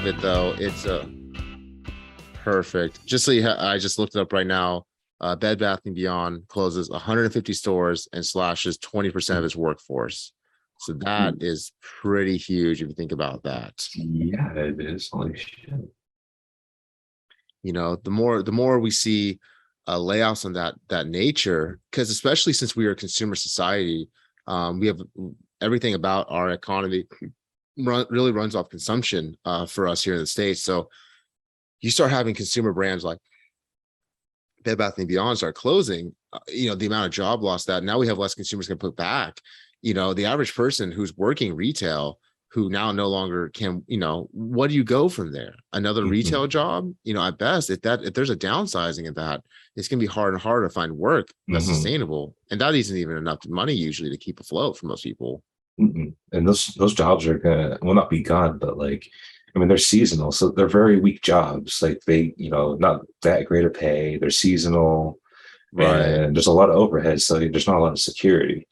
of it though. It's perfect. Just so I just looked it up right now. Bed Bath and Beyond closes 150 stores and slashes 20% of its workforce. So that is pretty huge if you think about that. Yeah, it is. Holy shit. The more we see layoffs on that nature, because especially since we are a consumer society, we have everything about our economy really runs off consumption for us here in the States. So you start having consumer brands like Bed Bath and Beyond start closing, the amount of job loss that now we have less consumers can put back. The average person who's working retail who now no longer can, what do you go from there? Another retail job? At best, if there's a downsizing of that, it's gonna be harder and harder to find work that's sustainable. And that isn't even enough money usually to keep afloat for most people. And those jobs are gonna not be gone, but they're seasonal, so they're very weak jobs. Like they, not that great of pay. They're seasonal, Right. and there's a lot of overhead, so there's not a lot of security.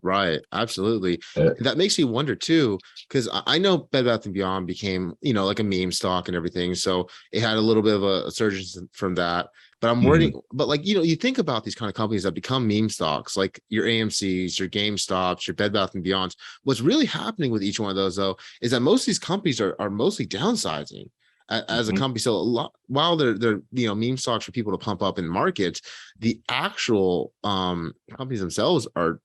Right. Absolutely. That makes me wonder too, because I know Bed Bath and Beyond became, like a meme stock and everything. So it had a little bit of a surge from that. But I'm worried, but you think about these kind of companies that become meme stocks, like your AMCs, your GameStops, your Bed Bath and Beyonds. What's really happening with each one of those, though, is that most of these companies are mostly downsizing as a company. So a lot, while they're meme stocks for people to pump up in markets, the actual companies themselves are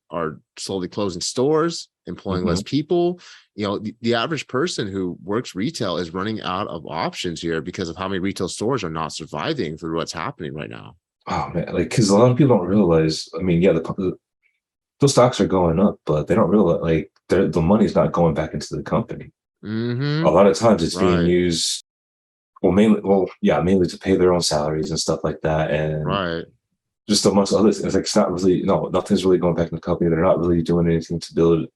slowly closing stores, employing less people. The average person who works retail is running out of options here because of how many retail stores are not surviving through what's happening right now. Oh man, because a lot of people don't realize. Yeah, those stocks are going up, but they don't realize the money's not going back into the company. A lot of times it's being Right. used, mainly to pay their own salaries and stuff like that, and Right. just amongst others. It's not really, no, nothing's really going back in the company. They're not really doing anything to build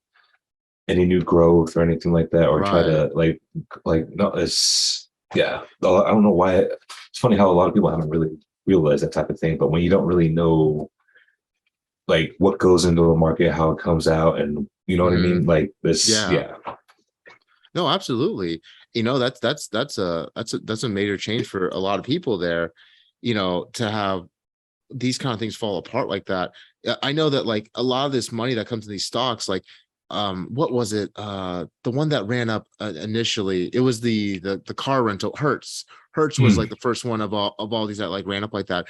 any new growth or anything like that, or try Right. to no, it's yeah. I don't know why. It's funny how a lot of people haven't really realized that type of thing, but when you don't really know what goes into a market, how it comes out, and you know what I mean, this, Yeah. yeah. No, absolutely. That's a major change for a lot of people there, to have these kind of things fall apart like that. I know that a lot of this money that comes in these stocks, what was it? The one that ran up initially, it was the car rental. Hertz was Mm. the first one of all these that ran up like that.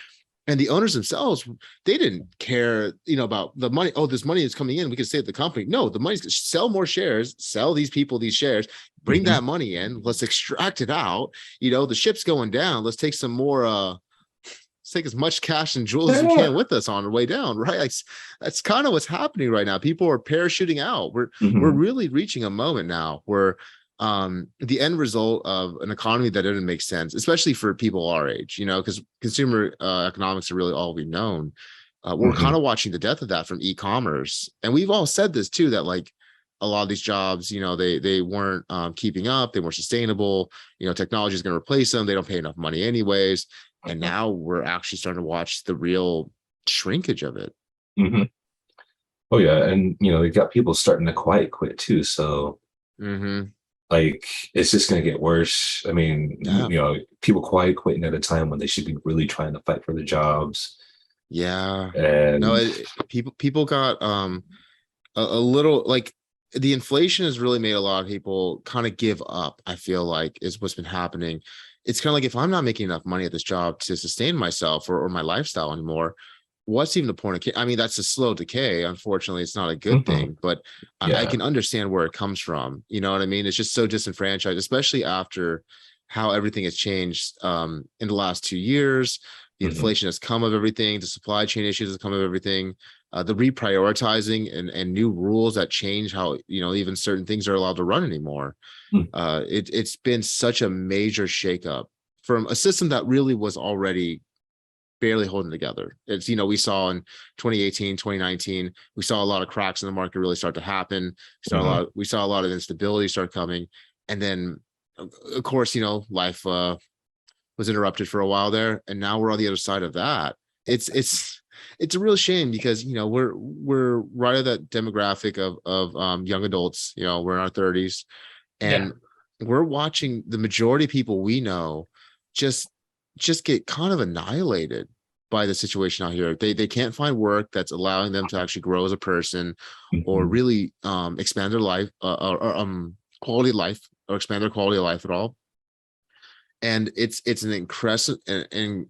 And the owners themselves, they didn't care, about the money. Oh, this money is coming in. We can save the company. No, the money's sell more shares, sell these people these shares, bring Hmm. that money in. Let's extract it out. The ship's going down. Let's take some more. Let's take as much cash and jewels as we Yeah. can with us on our way down. Right. That's kind of what's happening right now. People are parachuting out. We're Hmm. really reaching a moment now where the end result of an economy that didn't make sense, especially for people our age, because consumer economics are really all we've known. We're Hmm. kind of watching the death of that from e-commerce, and we've all said this too, that a lot of these jobs, they weren't keeping up, they weren't sustainable. Technology is going to replace them. They don't pay enough money anyways, and now we're actually starting to watch the real shrinkage of it. Hmm. Oh yeah, and you got people starting to quiet quit too. So Mm-hmm. it's just going to get worse. Yeah. People quiet quitting at a time when they should be really trying to fight for the jobs. Yeah. No, And people got a little the inflation has really made a lot of people kind of give up. I feel like is what's been happening. It's kind of if I'm not making enough money at this job to sustain myself or my lifestyle anymore, what's even the point of that's a slow decay. Unfortunately, it's not a good mhm, thing, but I yeah. can understand where it comes from. You know what I mean? It's just so disenfranchised, especially after how everything has changed in the last 2 years. The Mhm, inflation has come of everything, the supply chain issues has come of everything, the reprioritizing and new rules that change how even certain things are allowed to run anymore. mm, It's been such a major shakeup from a system that really was already barely holding together. It's we saw in 2018, 2019, we saw a lot of cracks in the market really start to happen. mhm. We saw a lot of instability start coming, and then of course life was interrupted for a while there, and now we're on the other side of that. It's a real shame because we're right at that demographic of young adults. We're in our 30s, Yeah. and we're watching the majority of people we know just get kind of annihilated by the situation out here. They can't find work that's allowing them to actually grow as a person, or Mhm. really expand their life, or quality of life, or expand their quality of life at all. And it's an incredible, and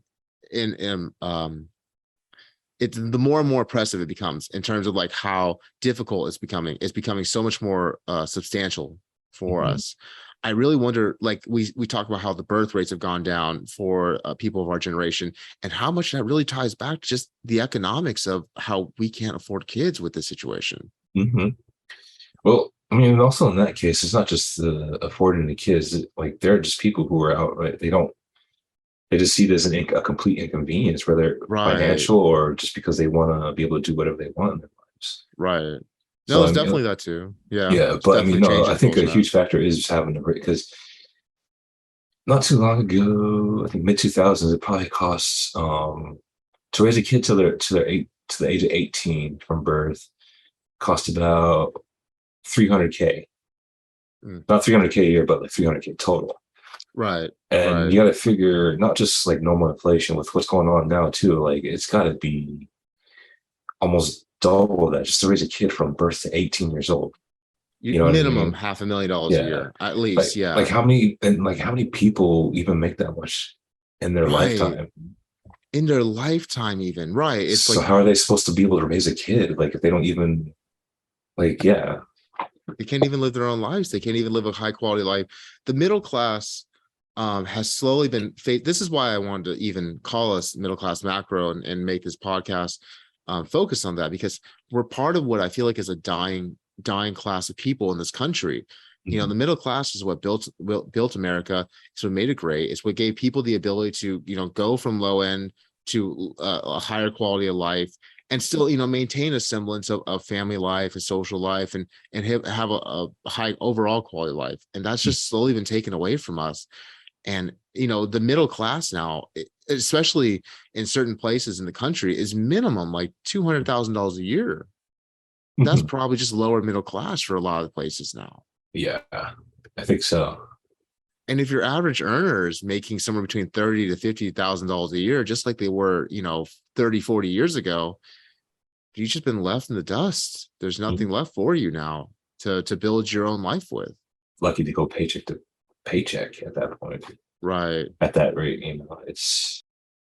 it's the more and more oppressive it becomes in terms of like how difficult it's becoming so much more substantial for Mhm. us. I really wonder, like we talk about how the birth rates have gone down for people of our generation, and how much that really ties back to just the economics of how we can't afford kids with this situation. Mhm. Well, I mean, also in that case, it's not just the affording the kids. Like there are just people who are out, right? They just see it as a complete inconvenience, whether Right, financial or just because they want to be able to do whatever they want in their lives. right. No, So I it's mean, definitely that too. Yeah, yeah, it's but I mean, definitely no, I changing think people's a that. huge factor is just having a break because not too long ago, I think mid 2000s, it probably costs to raise a kid to the age of 18 from birth cost about 300K. Mm, Not 300K a year, but like 300K total. right, And right. you got to figure not just like normal inflation with what's going on now too. Like it's got to be almost double that just to raise a kid from birth to 18 years old. You You know what I minimum mean? $500,000 a Yeah. year at least. Like Yeah, how many people even make that much in their right. lifetime? In their lifetime, even, right? It's So like how are they supposed to be able to raise a kid like if they don't even like yeah. they can't even live their own lives. They can't even live a high quality life. The middle class has slowly been this is why I wanted to even call us middle class macro, and make this podcast focus on that, because we're part of what I feel like is a dying class of people in this country. You know, Mhm. the middle class is what built America. It's what made it great. It's what gave people the ability to, go from low end to a higher quality of life, and still, maintain a semblance of family life, a social life, and have a high overall quality of life. And that's just slowly been taken away from us. And the middle class now, especially in certain places in the country, is minimum like $200,000 a year. That's Mhm. probably just lower middle class for a lot of the places now. Yeah, I think so. And if your average earner is making somewhere between 30 to $50,000 a year, just like they were, 30, 40 years ago, you've just been left in the dust. There's Mhm. nothing left for you now to build your own life with. Lucky to go paycheck to paycheck at that point. Right. At that rate, it's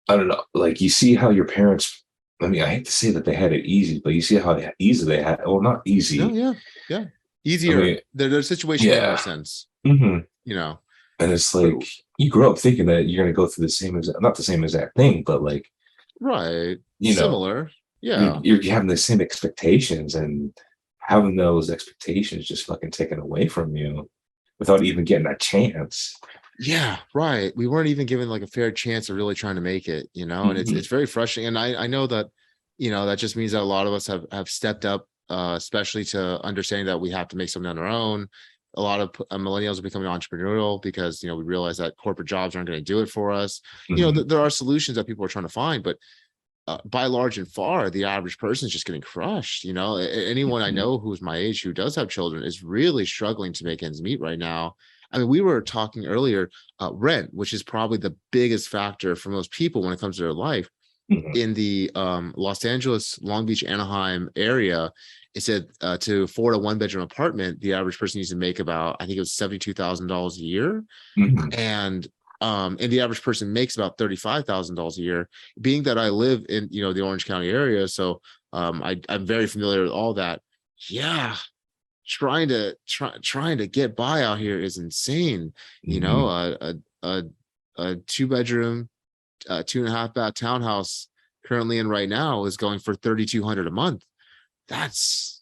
I don't know. Like you see how your parents. I mean, I hate to say that they had it easy, but you see how easy they had. Well, not No, easy. yeah, yeah. I Easier. mean, Their situation made more yeah. sense, Hmm. you know. And it's But like you grow up thinking that you're gonna go through the same exact, not the same exact thing, but like right. you know, Similar. Yeah. you're having the same expectations, and having those expectations just fucking taken away from you without even getting a chance. Yeah, right. We weren't even given like a fair chance of really trying to make it, and it's Hmm. it's very frustrating. And I know that, that just means that a lot of us have stepped up, especially to understanding that we have to make something on our own. A lot of millennials are becoming entrepreneurial because we realize that corporate jobs aren't going to do it for us. Hmm. There are solutions that people are trying to find, but by large and far, the average person is just getting crushed. Anyone I Hmm. know who's my age who does have children is really struggling to make ends meet right now. I mean, we were talking earlier, rent, which is probably the biggest factor for most people when it comes to their life. Hmm. In the Los Angeles, Long Beach, Anaheim area, it said to afford a one-bedroom apartment, the average person needs to make about, I think it was $72,000 a year, Hmm. and the average person makes about $35,000 a year. Being that I live in the Orange County area, so I'm very familiar with all that. Yeah, trying to get by out here is insane. You know, Hmm. a two-bedroom, 2.5 bath townhouse currently in right now is going for 3,200 a month. That's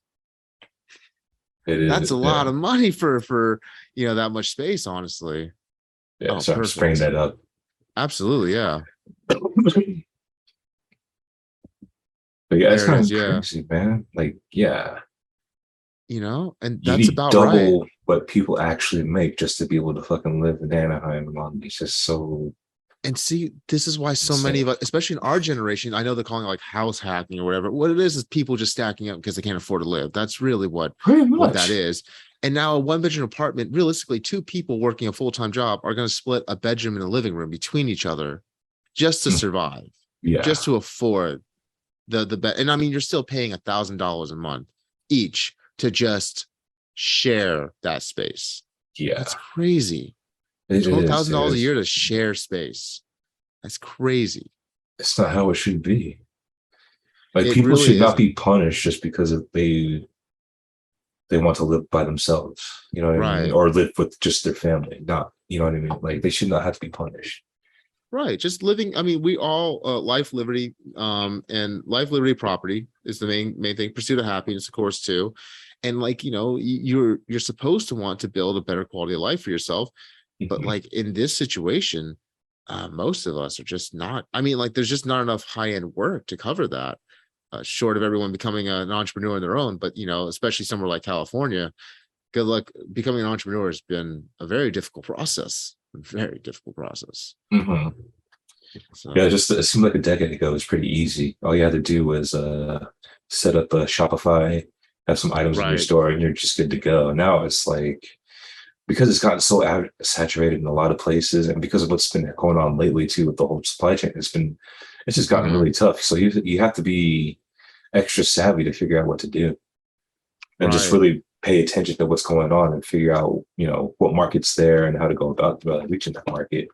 It that's a is, lot yeah, of money for that much space, honestly. yeah. Oh, So I'm just bringing perfect. that up. Absolutely, yeah. But yeah, it's There it kind is, of yeah. crazy, man. Like, yeah, And you that's need about right. double what people actually make just to be able to fucking live in Anaheim and Long Beach. It's so. And see, this is why so many Insane. of us, especially in our generation, I know they're calling it like house hacking or whatever. What it is people just stacking up because they can't afford to live. That's really Pretty what that much. is. And now a one bedroom apartment, realistically, two people working a full-time job are going to split a bedroom and a living room between each other just to Mm, survive, just yeah. to afford the bed. And I mean, you're still paying $1,000 a month each to just share that space. That's Yeah. crazy. It is. It $12,000 a is. year to share space. That's crazy. It's not how it should be. Like It people really should not isn't. be punished just because they want to live by themselves. You know what I mean? Right. Or live with just their family. Not, you know what I mean? Like they should not have to be punished. Right. Just living. I mean, we all life, liberty, and life, liberty, property is the main thing. Pursuit of happiness, of course, too. And like, you're supposed to want to build a better quality of life for yourself. But Mhm. like in this situation, most of us are just not. I mean, like there's just not enough high-end work to cover that. Short of everyone becoming an entrepreneur on their own, but especially somewhere like California, good luck becoming an entrepreneur has been a very difficult process. Very difficult process. Mhm. Yeah, So just it seemed like a decade ago it was pretty easy. All you had to do was set up a Shopify, have some items in your right. store, and you're just good to go. Now it's like because it's gotten so saturated in a lot of places, and because of what's been going on lately too with the whole supply chain, it's just gotten Mhm. really tough. So you have to be extra savvy to figure out what to do and just Right. really pay attention to what's going on and figure out what market's there and how to go about reaching that market.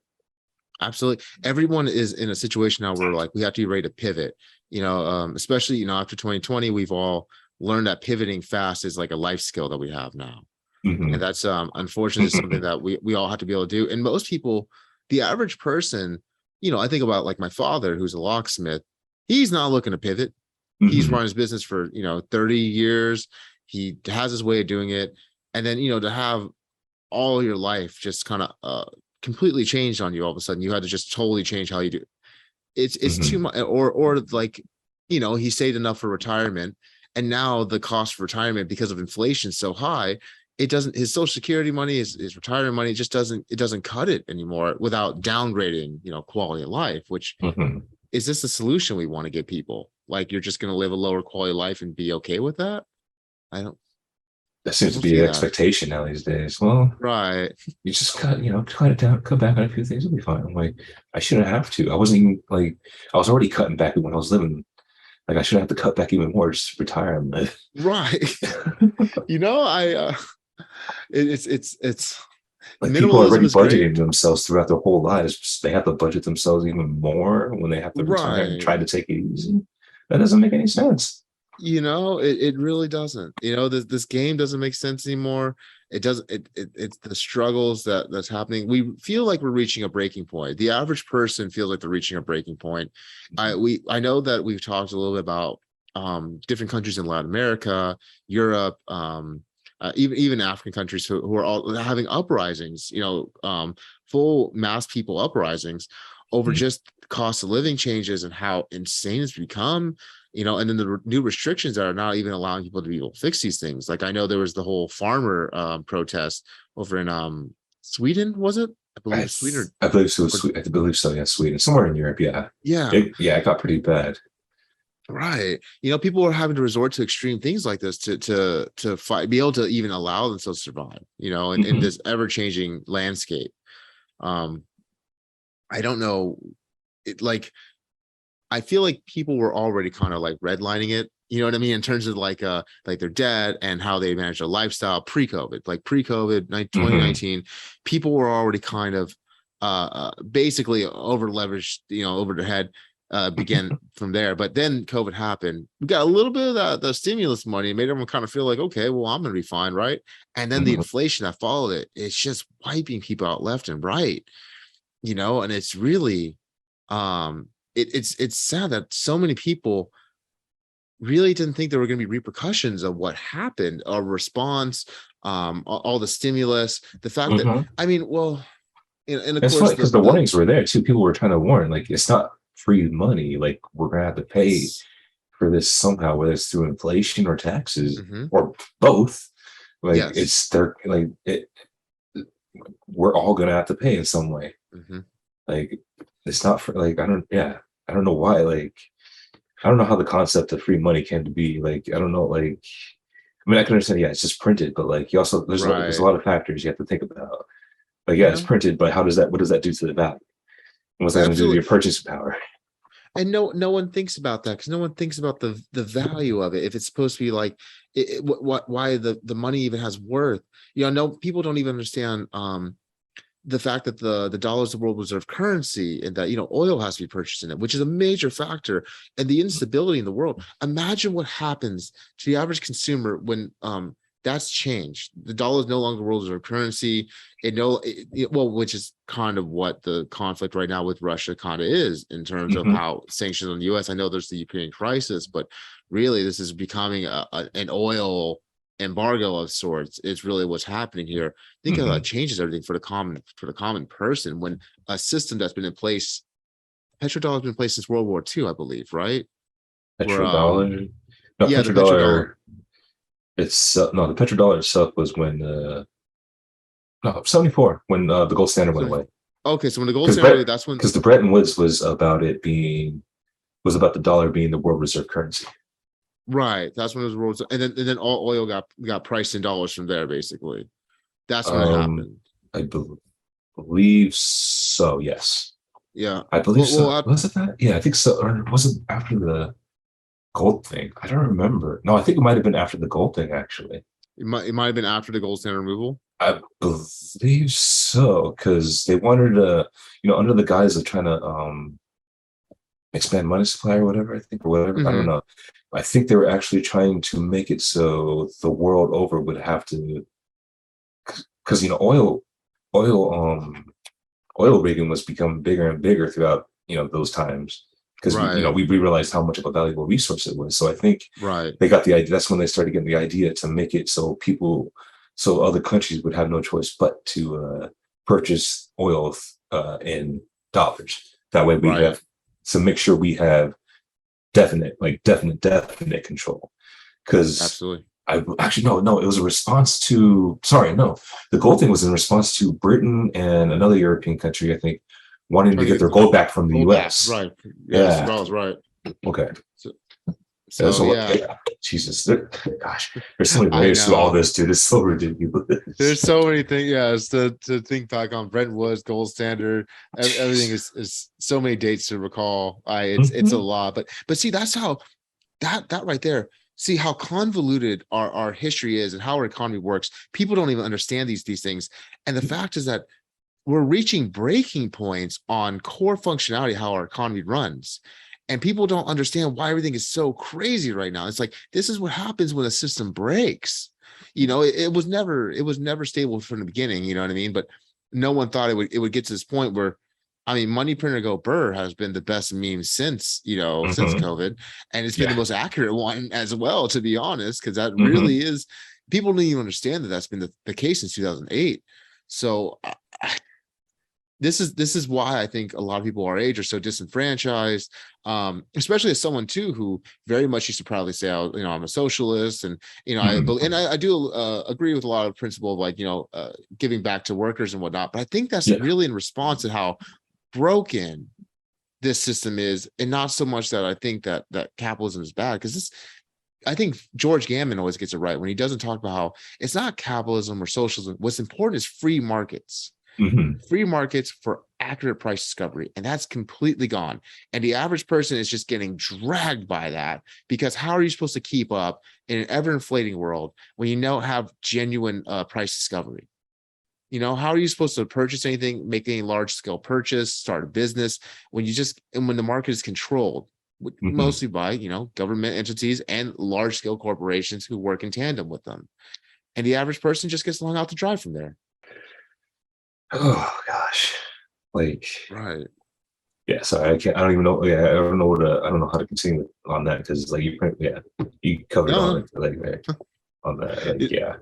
Absolutely. Everyone is in a situation now where like we have to be ready to pivot, especially, after 2020, we've all learned that pivoting fast is like a life skill that we have now. And Hmm. that's unfortunately something that we all have to be able to do. And most people, the average person, I think about like my father, who's a locksmith, he's not looking to pivot. He's Hmm. run his business for 30 years. He has his way of doing it. And then, to have all your life just kind of completely changed on you all of a sudden. You had to just totally change how you do. It's too Hmm. much, or like, he saved enough for retirement, and now the cost for retirement because of inflation so high, it doesn't his social security money, his retirement money it doesn't cut it anymore without downgrading, quality of life, which Hmm. is this the solution we want to give people? Like you're just going to live a lower quality of life and be okay with that? I don't That I seems to don't be see the that. expectation now these days. Well, Right. you just cut it down, cut back on a few things, will be fine. I'm like, I shouldn't have to. I wasn't even like, I was already cutting back when I was living. Like, I shouldn't have to cut back even more just to retire and live. Right. I it's Like, people are minimalism already is great. budgeting themselves throughout their whole lives. They have to budget themselves even more when they have to retire and Right. try to take it easy. That doesn't make any sense. It really doesn't. This game doesn't make sense anymore. It doesn't it's the struggles that's happening. We feel like we're reaching a breaking point. The average person feels like they're reaching a breaking point. I know that we've talked a little bit about different countries in Latin America, Europe, even African countries who are all having uprisings, full mass people uprisings over Mhm. just cost of living changes and how insane it's become, and then the new restrictions that are not even allowing people to be able to fix these things. Like I know there was the whole farmer protest over in Sweden, was it? I believe I, it's Sweden I believe so. or I believe so. Yeah, Sweden, somewhere in Europe. Yeah, yeah, it got pretty bad. right. People are having to resort to extreme things like this to fight, be able to even allow themselves to survive, in Hmm. this ever-changing landscape. Um, I don't know. Like I feel like people were already kind of like redlining it, you know what I mean, in terms of like their debt and how they manage their lifestyle pre-COVID. Like pre-COVID Hmm. 2019, people were already kind of basically over leveraged, over their head, began from there. But then COVID happened. We got a little bit of that the stimulus money, made everyone kind of feel like, okay, well, I'm gonna be fine, right? And then the Hmm. inflation that followed it, it's just wiping people out left and right, and it's really it's sad that so many people really didn't think there were going to be repercussions of what happened, a response, all the stimulus, the fact that, Hmm. I mean, well, and of It's funny course because the warnings were there too. People were trying to warn, like, it's not free money. Like, we're gonna have to pay it's for this somehow, whether it's through inflation or taxes mhm, or both. Like, yes, it's they're we're all gonna have to pay in some way. mhm. Like, it's not for like I don't know why I don't know how the concept of free money came to be. Like I don't know like I mean I can understand it's just printed, but like you also there's a Right. lot of factors you have to think about. Like yeah, it's Yeah, printed, but how does that what does that do to the value? What's that going to do to absolutely. your purchasing power? And no one thinks about that because no one thinks about the value of it. If it's supposed to be like what why the money even has worth. No, people don't even understand the fact that the dollar is the world reserve currency and that oil has to be purchased in it, which is a major factor, and the instability in the world. Imagine what happens to the average consumer when that's changed. The dollar is no longer world reserve currency. Well, which is kind of what the conflict right now with Russia kind of is in terms of Hmm. how sanctions on the U.S. I know there's the Ukrainian crisis, but really this is becoming an oil embargo of sorts. It's really what's happening here. Think how that Hmm. changes everything for the common person when a system that's been in place, petrodollar has been in place since World War II, I believe, right? Where Petrodollar. No, yeah, the petrodollar. petrodollar. It's no, the petrodollar itself was when no 74 when the gold standard went So, away okay, so when the gold standard, that's when. because the Bretton Woods was about it being was about the dollar being the world reserve currency. Right, that's when it was world, and then all oil got priced in dollars from there, basically. That's when it Um, happened. I believe so. Yes, Yeah. I believe Well, so. Was it that? Yeah, I think so. Or was it after the gold thing? I don't remember. No, I think it might have been after the gold thing. Actually, it might have been after the gold standard removal. I believe so because they wanted to, under the guise of trying to expand money supply or whatever. I think or whatever. I don't Hmm. know. I think they were actually trying to make it so the world over would have to, because oil, oil rigging was becoming bigger and bigger throughout those times because Right. we realized how much of a valuable resource it was. So I think Right. they got the idea. That's when they started getting the idea to make it so other countries would have no choice but to purchase oil in dollars. That way we Right. have to make sure we have definite control. Because Absolutely. I actually no, it was a response to sorry, no. The gold thing was in response to Britain and another European country, I think, wanting to Trying to get their get gold back from the gold back. US. Right. Yes, Yeah. Rawls, right. Okay. So, There's so a lot. yeah, Yeah. Jesus. Gosh, there's so many I layers to all know. this, dude. It's so ridiculous. There's so many things. Yeah, to think back on Brent Woods, Gold Standard, everything is so many dates to recall. It's a Mhm. lot, but see, that's how that right there. See how convoluted our history is and how our economy works. People don't even understand these things. And the fact is that we're reaching breaking points on core functionality, how our economy runs. And people don't understand why everything is so crazy right now. It's like this is what happens when a system breaks. It was never stable from the beginning, you know what I mean? But no one thought it would get to this point where I mean, money printer go burr has been the best meme since Mhm. COVID. And it's been the Yeah. most accurate one as well, to be honest, because that Hmm. really is people don't even understand that that's been the case since 2008. So this is why I think a lot of people our age are so disenfranchised, especially as someone too who very much used to proudly say, I'm a socialist, and Hmm. I do agree with a lot of principle of like giving back to workers and whatnot. But I think that's Yeah. really in response to how broken this system is, and not so much that I think that capitalism is bad because this. I think George Gammon always gets it right when he doesn't talk about how it's not capitalism or socialism. What's important is free markets, Hmm. free markets for accurate price discovery, and that's completely gone. And the average person is just getting dragged by that because how are you supposed to keep up in an ever inflating world when you don't have genuine price discovery? How are you supposed to purchase anything, make any large scale purchase, start a business when the market is controlled Hmm. mostly by government entities and large scale corporations who work in tandem with them, and the average person just gets long out to dry from there. Oh gosh. Like Right. yeah, sorry, I can't. I don't even know. Yeah, I don't know how to continue on that because like yeah, you covered all No, it like there on that. Like it, yeah.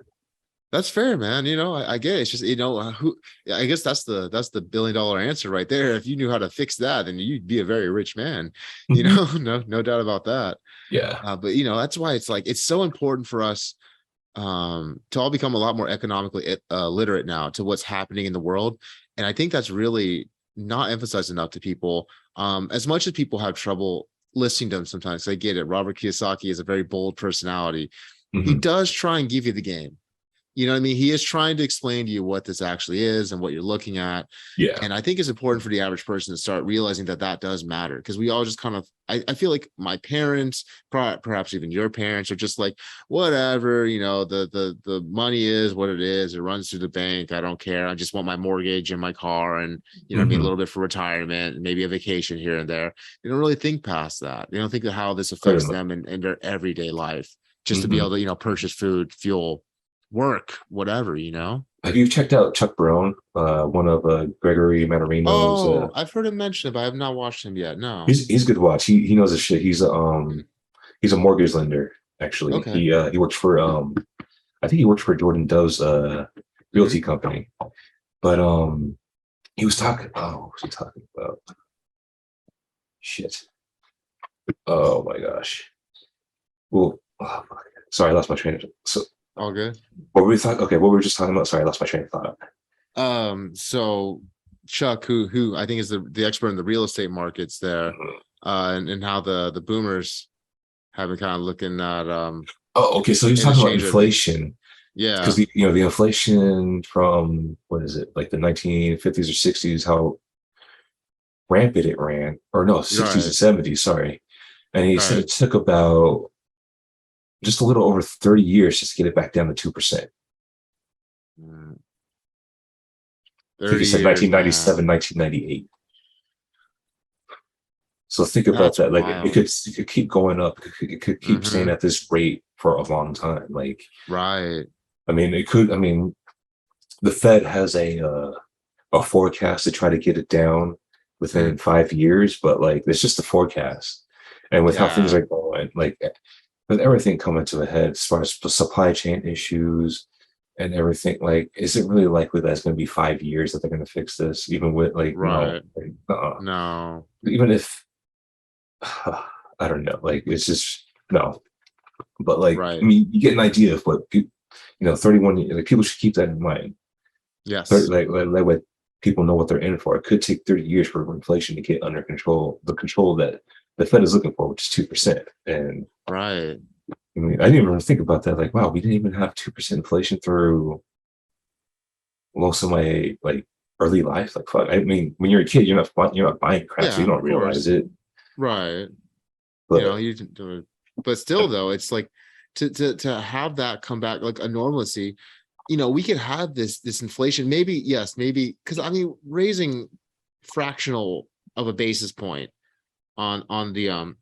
that's fair, man. I get it. It's just who. Yeah, I guess that's the $1 billion answer right there. If you knew how to fix that, then you'd be a very rich man. Mhm. No doubt about that. Yeah. But that's why it's like it's so important for us to all become a lot more economically literate now to what's happening in the world. And I think that's really not emphasized enough to people. As much as people have trouble listening to them sometimes, I get it. Robert Kiyosaki is a very bold personality. He Hmm. does try and give you the game. You know what I mean? He is trying to explain to you what this actually is and what you're looking at. Yeah. And I think it's important for the average person to start realizing that that does matter, because we all just kind of, I feel like my parents, perhaps even your parents, are just like, whatever, the money is what it is. It runs through the bank. I don't care. I just want my mortgage and my car and, you know what I mean, a Hmm. little bit for retirement and maybe a vacation here and there. They don't really think past that. They don't think of how this affects Certainly. them in their everyday life, just to be Hmm. able to, purchase food, fuel, work, whatever. Have you checked out Chuck Brown, one of Gregory Manarino's? Oh, I've heard him mention it, but I have not watched him yet. No. He's good to watch. He knows his shit. He's a mortgage lender. Actually, Okay. he works for I think he works for Jordan Dove's Hmm. realty company. But he was talking. Oh, what was he talking about? Shit. Oh my gosh. Well, oh, fuck. Sorry, I lost my train of. So All good. what were we talking? Okay, what were we just talking about? Sorry, I lost my train of thought. So Chuck, who I think is the expert in the real estate markets there, Mhm. and how the boomers have been kind of looking at Oh, okay. So he was in talking about exchange of things. inflation because Yeah. the inflation from what is it, like the 1950s or 60s, how rampant it ran, or no, 60s and Right. 70s. Sorry, and he said Right. it took about just a little over 30 years just to get it back down to 2%. Mm, I think he 30 said years, 1997, man. 1998. So think about That's that. Like wild. it could keep going up. It could keep staying Hmm. at this rate for a long time. Like, Right. I mean, it could. I mean, the Fed has a forecast to try to get it down Mm, within 5 years, but like it's just a forecast. And with how things yeah. are going, like with everything coming to a head as far as supply chain issues and everything, like is it really likely that it's going to be 5 years that they're going to fix this? Even with like no, Right. like, No. even if I don't know, like it's just no. But like I Right. mean, you get an idea of what 31. Like people should keep that in mind. 30, Yes. like way people know what they're in for. It could take 30 years for inflation to get under control, the control that the Fed is looking for, which is 2%. And Right. I mean, I didn't even think about that. Like, wow, we didn't even have 2% inflation through most of my like early life. Like, fuck. I mean, when you're a kid, you're not buying crap, so you Yeah, don't of realize course. it. Right. But You can do it. But still though, it's like to have that come back like a normalcy. We could have this inflation, maybe, yes, maybe, because I mean, raising fractional of a basis point on the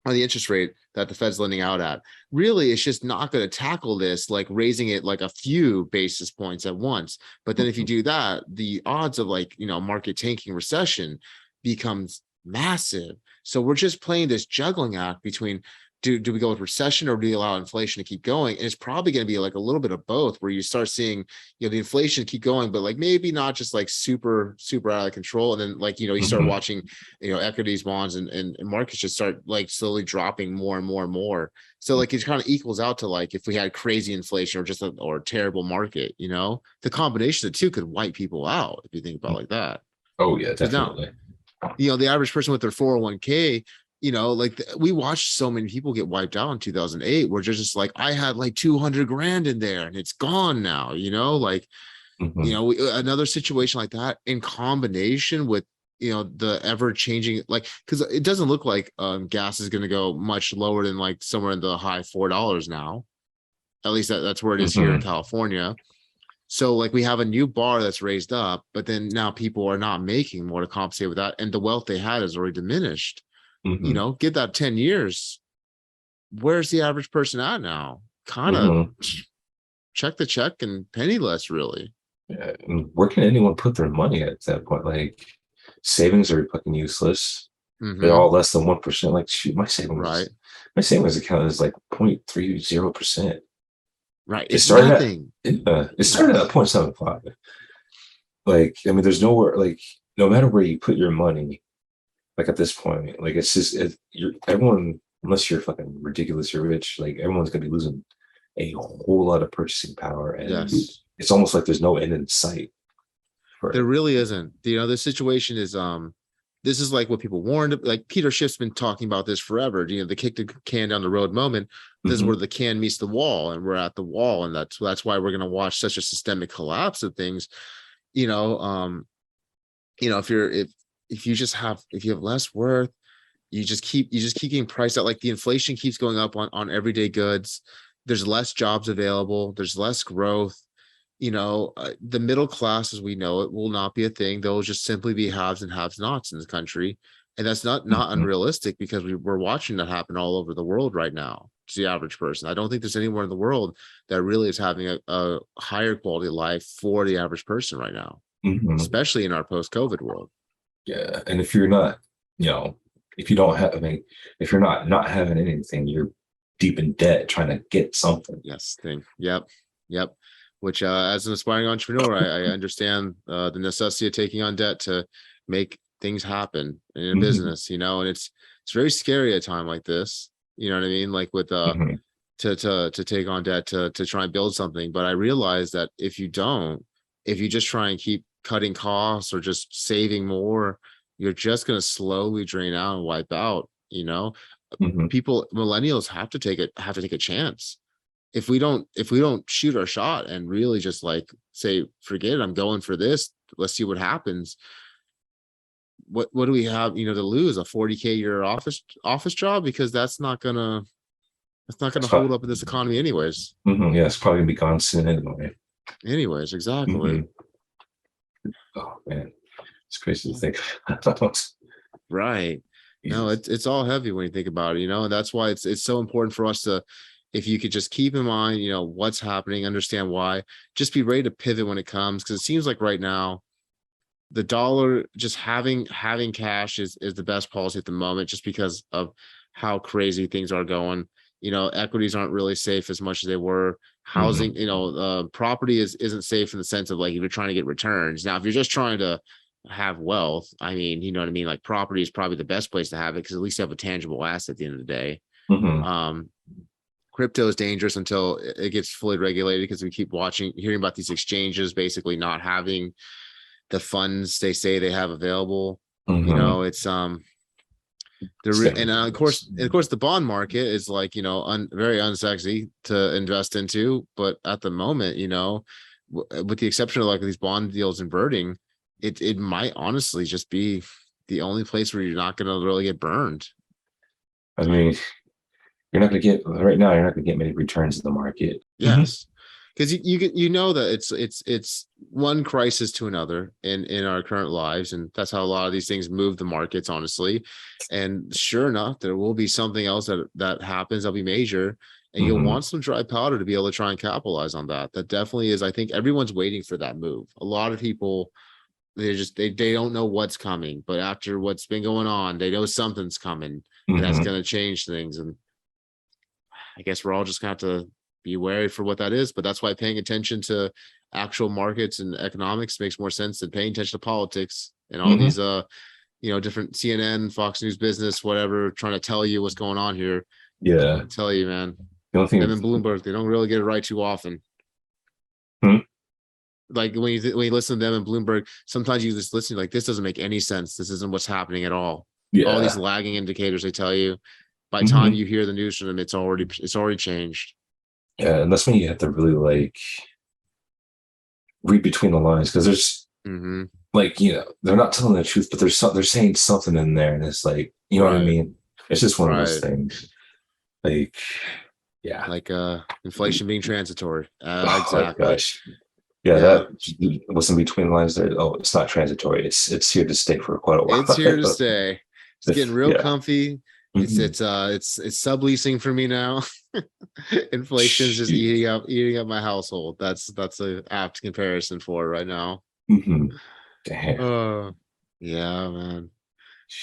interest rate that the Fed's lending out at, really it's just not going to tackle this like raising it like a few basis points at once. But then if you do that, the odds of like, market tanking, recession becomes massive. So we're just playing this juggling act between, do we go with recession or do we allow inflation to keep going? And it's probably going to be like a little bit of both, where you start seeing, the inflation keep going, but like maybe not just like super, super out of control. And then like, you start mhm, watching, equities, bonds, and markets just start like slowly dropping more and more and more. So like it kind of equals out to like if we had crazy inflation or just or a terrible market, the combination of the two could wipe people out if you think about it like that. oh yeah, Because now, definitely. the average person with their 401k, like we watched so many people get wiped out in 2008, where just like, I had like 200 grand in there and it's gone now, like, Hmm. another situation like that in combination with, the ever changing, like, because it doesn't look like gas is going to go much lower than like somewhere in the high $4 now. At least that's where it is here in Hmm. California. So like we have a new bar that's raised up, but then now people are not making more to compensate with that, and the wealth they had is already diminished. Hmm. Get that 10 years. Where's the average person at now? Kind of Hmm. check the check and penniless, really. Yeah. And where can anyone put their money at that point? Like savings are fucking useless. They're Mm-hmm. all less than 1%. Like shoot, Right. my savings account is like 0.30%. Right. It It's started at nothing. it started at Yes. 0.75. Like, I mean, there's nowhere like no matter where you put your money, like at this point, like it's just you're everyone unless you're fucking ridiculously rich, like everyone's gonna be losing a whole lot of purchasing power, and Yes. it's almost like there's no end in sight. There Right. really isn't. This situation is this is like what people warned. Like Peter Schiff's been talking about this forever. The kick the can down the road moment. This is Hmm. where the can meets the wall, and we're at the wall, and that's why we're going to watch such a systemic collapse of things. You know, um, if you just have if you have less worth, you just keep getting priced out. Like the inflation keeps going up on everyday goods. There's less jobs available. There's less growth. The middle class as we know it will not be a thing. There will just simply be haves and have nots in this country. And that's not Hmm. unrealistic, because we're watching that happen all over the world right now to the average person. I don't think there's anywhere in the world that really is having a higher quality of life for the average person right now, Hmm. especially in our post-COVID world. Yeah. And if you're not, you know, if you don't have, I mean, if you're not having anything, you're deep in debt trying to get something. Yes, thing. Yep. Yep. Which as an aspiring entrepreneur, I understand the necessity of taking on debt to make things happen in a Hmm. business, and it's very scary at a time like this. You know what I mean? Like with Hmm. to take on debt to try and build something. But I realize that if you just try and keep cutting costs or just saving more, you're just gonna slowly drain out and wipe out, Hmm. people. Millennials have to take a chance. If we don't shoot our shot and really just like say, forget it, I'm going for this, let's see what happens. What do we have, to lose? A 40K year office job? Because that's not gonna It's hold probably, up in this economy anyways. yeah, it's probably gonna be gone soon anyway. Anyways, exactly. Hmm. Oh man, it's crazy to think. Right. No, Jesus. it's all heavy when you think about it, and that's why it's so important for us to, if you could just keep in mind, what's happening, understand why, just be ready to pivot when it comes, because it seems like right now the dollar, just having cash is the best policy at the moment, just because of how crazy things are going. Equities aren't really safe as much as they were. Housing, Hmm. property isn't safe in the sense of, like, if you're trying to get returns. Now if you're just trying to have wealth, I mean, you know what I mean, like property is probably the best place to have it, because at least you have a tangible asset at the end of the day. Hmm. um Crypto is dangerous until it gets fully regulated, because we keep hearing about these exchanges basically not having the funds they say they have available. Hmm. It's the It's re- getting and ridiculous. of course the bond market is like, very unsexy to invest into. But at the moment, with the exception of like these bond deals inverting, it might honestly just be the only place where you're not going to really get burned. I mean, you're not gonna get right now. You're not gonna get many returns in the market. Hmm. Yes, because you know that it's one crisis to another in our current lives, and that's how a lot of these things move the markets, honestly. And sure enough, there will be something else that happens that'll be major, and you'll Hmm. want some dry powder to be able to try and capitalize on that. That definitely is. I think everyone's waiting for that move. A lot of people, they don't know what's coming, but after what's been going on, they know something's coming, and that's Hmm. going to change things. And I guess we're all just gonna have to be wary for what that is. But that's why paying attention to actual markets and economics makes more sense than paying attention to politics and all Hmm. these different CNN, Fox News Business, whatever, trying to tell you what's going on here. Yeah. I tell you, man, The only them thing. and Bloomberg, they don't really get it right too often. Hmm? Like when you listen to them and Bloomberg, sometimes you just listen, like, this doesn't make any sense. This isn't what's happening at all. All these Yeah. lagging indicators they tell you. By the time Hmm. you hear the news from them, it's already changed. Yeah, and that's when you have to really like read between the lines because there's Hmm. like they're not telling the truth, but they're saying something in there, and it's like what I Right. mean. It's just one of those Right. things. Like, yeah. Like inflation being transitory. Oh my Exactly. gosh. Yeah, Yeah, that was in between the lines there. Oh, it's not transitory. It's here to stay for quite a it's here to while. stay. It's getting real Yeah. comfy. it's Mhm. it's uh it's subleasing for me now. Inflation is just Jeez. eating up my household. That's a apt comparison for it right now. Mhm. Damn. uh yeah, man.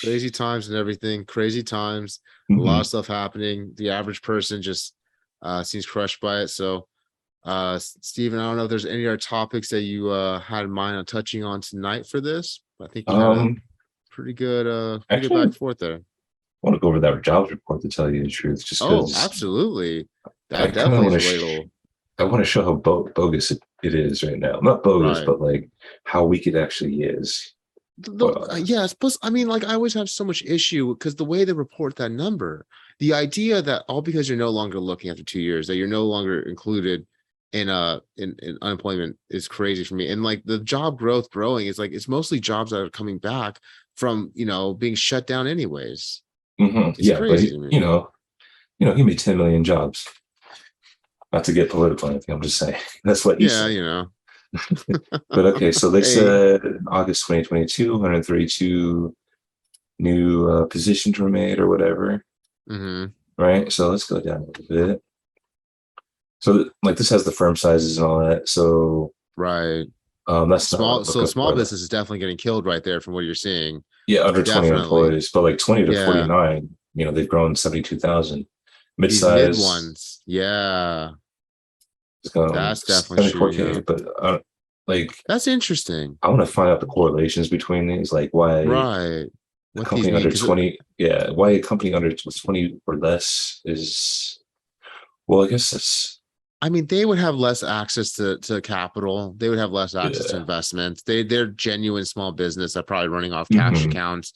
Crazy times and everything. Crazy times. A lot of Mhm. stuff happening. The average person just seems crushed by it. So Steven, I don't know if there's any other topics that you had in mind on touching on tonight for this. I think we had a Um, pretty good back actually, and forth there. want to go over that jobs report to tell you the truth, just Oh, because absolutely. I That kind of definitely want is to. relatable. I want to show how bogus it is right now. Not bogus, Right. but like how weak it actually is. But Yes, plus I mean, like I always have so much issue because the way they report that number, the idea that all because you're no longer looking after 2 years, that you're no longer included in unemployment is crazy for me. And like the job growth growing is like it's mostly jobs that are coming back from being shut down anyways. It's yeah, but crazy to me. he made 10 million jobs. Not to get political or anything, I'm just saying that's what he Yeah, said. you know. But okay, so they Hey. said in August 2022, 132 new positions were made or whatever, Hmm. right? So let's go down a little bit. So like this has the firm sizes and all that. So Right. that's not what Small I'm so looking small for. business is definitely getting killed right there from what you're seeing. Yeah, under 20 Definitely. employees, but like 20 to Yeah. 49, they've grown 72,000. These mid Mid-size ones. Yeah. is going That's definitely true. Yeah. 74K, but like That's interesting. I want to find out the correlations between these, like why Right. a What these company mean? under Because 20, yeah, why a company under 20 or less is, well, I guess that's, I mean, they would have less access to capital. They would have less access to yeah. investments. They're genuine small business that probably running off cash Hmm. accounts.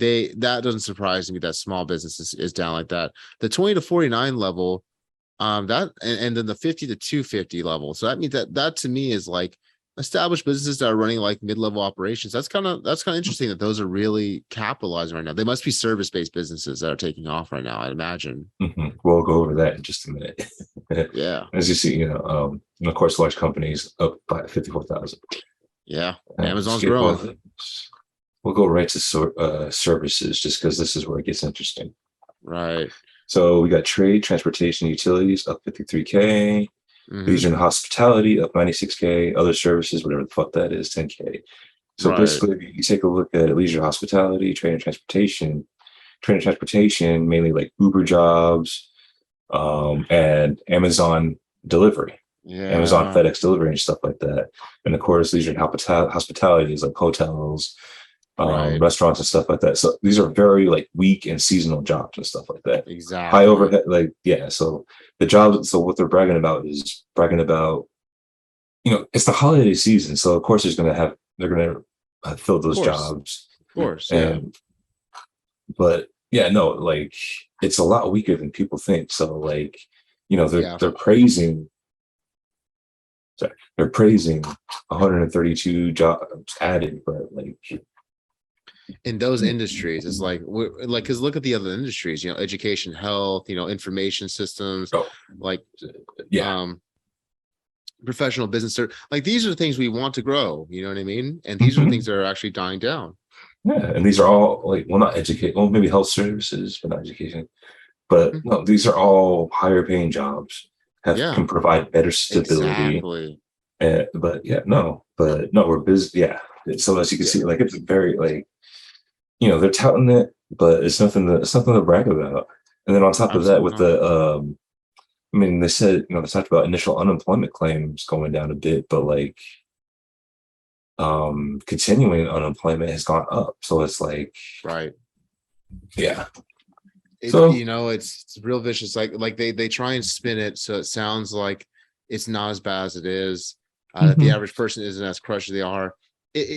That doesn't surprise me that small business is down like that. The 20 to 49 level, that and then the 50 to 250 level. So that means that to me is like established businesses that are running like mid-level operations. That's kind of interesting that those are really capitalizing right now. They must be service-based businesses that are taking off right now, I'd imagine. We'll go over that in just a minute. Yeah. As you see, and of course, large companies up by 54,000. Yeah. Amazon's Skip growing. over. We'll go right to services just because this is where it gets interesting. Right. So we got trade, transportation, utilities up 53K. Hmm. Leisure and hospitality up 96K. Other services, whatever the fuck that is, 10K. So Right. basically, you take a look at leisure and hospitality, trade and transportation. Trade and transportation, mainly like Uber jobs, and Amazon delivery, Amazon Yeah. FedEx delivery and stuff like that. And of course, leisure and hospitality is like hotels, Right. restaurants and stuff like that. So these are very like weak and seasonal jobs and stuff like that. High Exactly. overhead, like yeah. So the jobs. So what they're bragging about is bragging about. It's the holiday season, so of course they're gonna fill Of those course. jobs, Of course. Yeah. and but yeah, no, like it's a lot weaker than people think. So like, they're Yeah. they're praising. Sorry, they're praising 132 jobs added, but like, In those industries, it's like like because look at the other industries, education, health, information systems, oh like yeah, um professional business, like these are the things we want to grow, you know what I mean? And these are the things hmm that are actually dying down. yeah, and these are all like, well, not educate, well, maybe health services, but not education. But Mhm. no, these are all higher paying jobs, have Yeah, can provide better stability. exactly. But yeah, but no, we're busy. Yeah, so as you can Yeah, see, like it's very like they're touting it, but it's nothing to brag about. And then on top of that, absolutely with not. the I mean, they said they talked about initial unemployment claims going down a bit, but like continuing unemployment has gone up. So it's like, Right. yeah. It So it's real vicious. Like they try and spin it so it sounds like it's not as bad as it is. That the mhm, average person isn't as crushed as they are.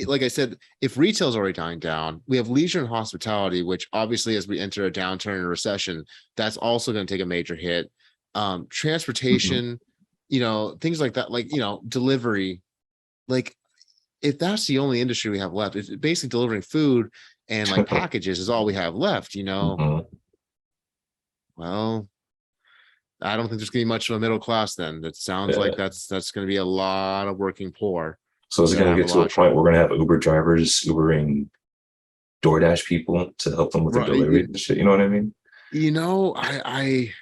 Like I said, if retail's already dying down, we have leisure and hospitality, which obviously as we enter a downturn and a recession, that's also going to take a major hit. mhm. Transportation, things like that, like delivery. Like if that's the only industry we have left, it's basically delivering food and like packages is all we have left. Mhm. Well, I don't think there's gonna be much of a middle class then. That sounds like Yeah. that's gonna be a lot of working poor So is it that going to have a get to lot a of point where trouble. we're going to have Uber drivers Ubering DoorDash people to help them with their Right. delivery and shit? You know what I mean? I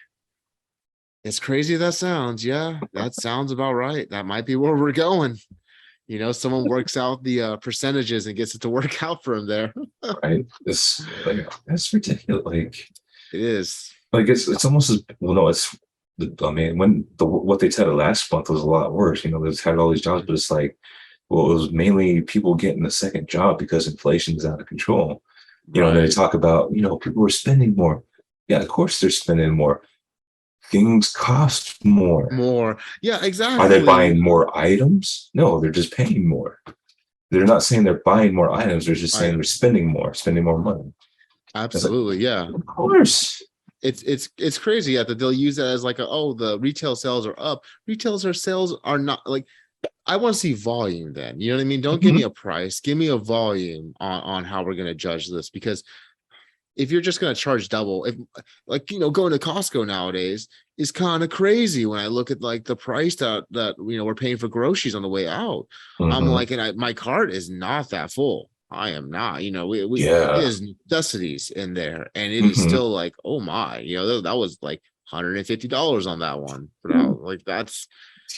as crazy as that sounds, yeah, that sounds about right. That might be where we're going. Someone works out the percentages and gets it to work out for him there. Right? It's like that's ridiculous. It is. It's almost as well. No, it's. I mean, when what they said last month was a lot worse. They've had all these jobs, but it's like, well, it was mainly people getting a second job because inflation is out of control. And then they Right. talk about, people were spending more. Yeah, of course they're spending more. things cost more. More. Yeah, Are they exactly. buying more items? No, they're just paying more. They're not saying they're buying more items. They're just saying they're Items. spending more money. It's like, Absolutely. Yeah. of course. It's crazy that they'll use that as like the retail sales are up. Retail sales are not like I want to see volume then. You know what I mean? Don't give me Mhm. a price, give me a volume on how we're gonna judge this because if you're just going to charge double, if like going to Costco nowadays is kind of crazy when I look at like the price that we're paying for groceries on the way out. I'm Mhm. like, and my cart is not that full. I am not, we Yeah. there's necessities in there, and it is Mhm. still like, oh my, that was like $150 on that one. But like that's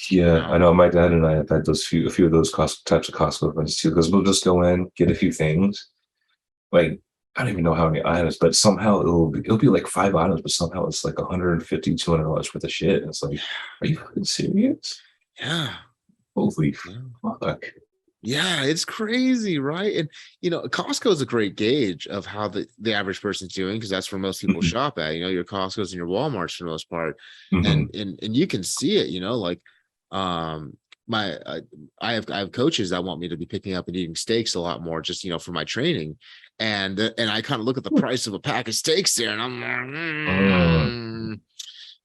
you Yeah, I know, know my dad and I have had a few of those types of Costco events too, because we'll just go in, get a few things. Like, I don't even know how many items, but somehow it'll be like 5 items, but somehow it's like 150, $200 worth of shit. And it's like, are you fucking serious? yeah, Holy yeah. fuck. Yeah, it's crazy, right? And Costco is a great gauge of how the average person's doing because that's where most people Mhm. shop at. Your Costco's and your Walmarts for the most part, and Mhm. and you can see it. Like, um, my I have coaches that want me to be picking up and eating steaks a lot more, just for my training, and I kind of look at the price of a pack of steaks there, and I'm like,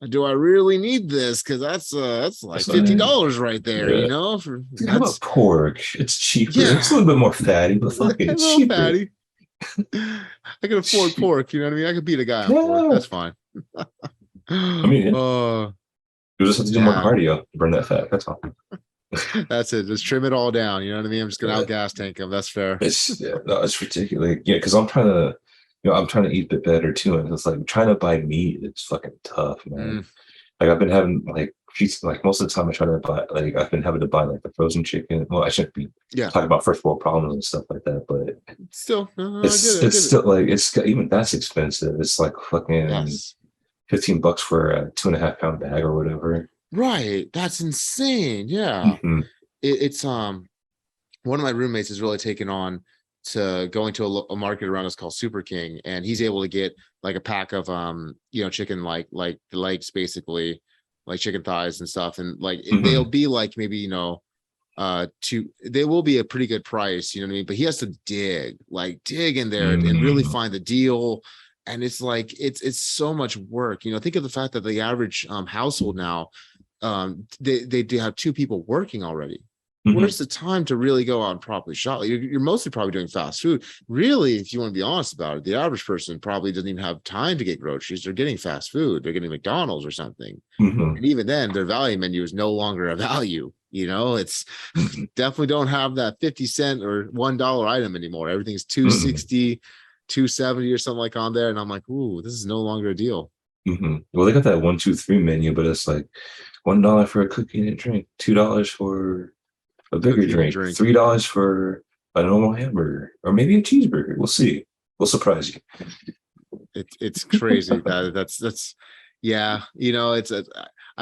Uh, do I really need this? Because that's like that's like, $50 right there. yeah. For Dude, how that's about pork? It's cheaper. It's yeah. a little bit more fatty, but fuck it, A it's little cheaper. fatty. I can afford pork. You know what I mean? I could beat a guy on pork. Yeah. That's fine. I mean, yeah. Oh, You just have to do more yeah. cardio to burn that fat. That's all. That's it. Just trim it all down. You know what I mean? I'm just gonna Yeah. out gas tank him. That's fair. It's yeah, no, it's ridiculous. Yeah, because I'm trying to eat a bit better too, and it's like trying to buy meat. It's fucking tough, man. Mm, Like I've been having like most of the time I try to buy like I've been having to buy like the frozen chicken. Well, I shouldn't be yeah. talking about first world problems and stuff like that, but Still, no, I get it's it. I it's get it. still like even that's expensive. It's like fucking Yes. $15 for a 2.5 pound bag or whatever. Right. That's insane. Yeah. Hmm. It's one of my roommates is really taken on to going to a market around us called Super King, and he's able to get like a pack of chicken like the legs basically, like chicken thighs and stuff, and like they'll Hmm. be like maybe they will be a pretty good price, you know what I mean? But he has to dig in there and really Hmm. find the deal. And it's like it's so much work. Think of the fact that the average household now, they do have two people working already. Hmm. Where's the time to really go out and properly shop? You're mostly probably doing fast food. Really, if you want to be honest about it, the average person probably doesn't even have time to get groceries. They're getting fast food. They're getting McDonald's or something. Hmm. And even then, their value menu is no longer a value. It's definitely don't have that 50 cent or $1 item anymore. Everything's Hmm. 260, 270 or something like on there. And I'm like, ooh, this is no longer a deal. Well, they got that 1, 2, 3 menu, but it's like $1 for a cookie and a drink, $2 for a bigger Cookie and a drink, drink. $3 for a normal hamburger, or maybe a cheeseburger. We'll see. We'll surprise you. It's crazy that's yeah, I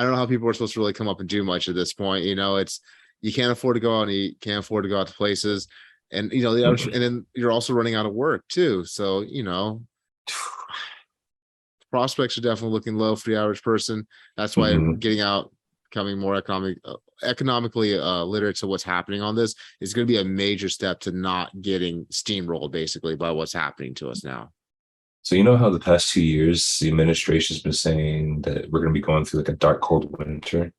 don't know how people are supposed to really come up and do much at this point. It's you can't afford to go out and eat, can't afford to go out to places, and the average, Mhm. and then you're also running out of work too. So prospects are definitely looking low for the average person. That's why Mhm. getting out, becoming more economically literate to what's happening on this is going to be a major step to not getting steamrolled basically by what's happening to us now. So you know how the past 2 years the administration's been saying that we're going to be going through like a dark, cold winter,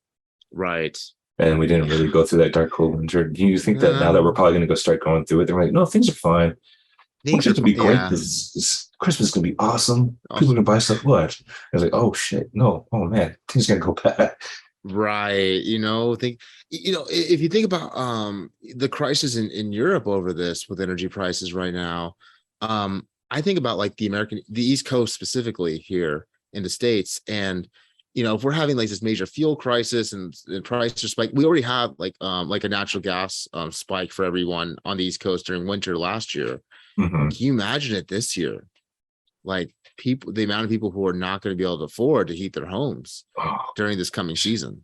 Right. and we didn't really go through that dark, cold winter. Do you think that now that we're probably going to go start going through it, they're like, no, things are fine. Things Winter's are gonna be great. yeah. This Christmas is gonna be awesome. People are Awesome. gonna buy stuff. What? I was like, oh shit, no, oh man, things are gonna go bad. Right. If you think about the crisis in Europe over this with energy prices right now, I think about like the East Coast specifically here in the States. And if we're having like this major fuel crisis and prices spike, we already have like a natural gas spike for everyone on the East Coast during winter last year. Hmm. Can you imagine it this year? Like the amount of people who are not going to be able to afford to heat their homes Oh, during this coming season.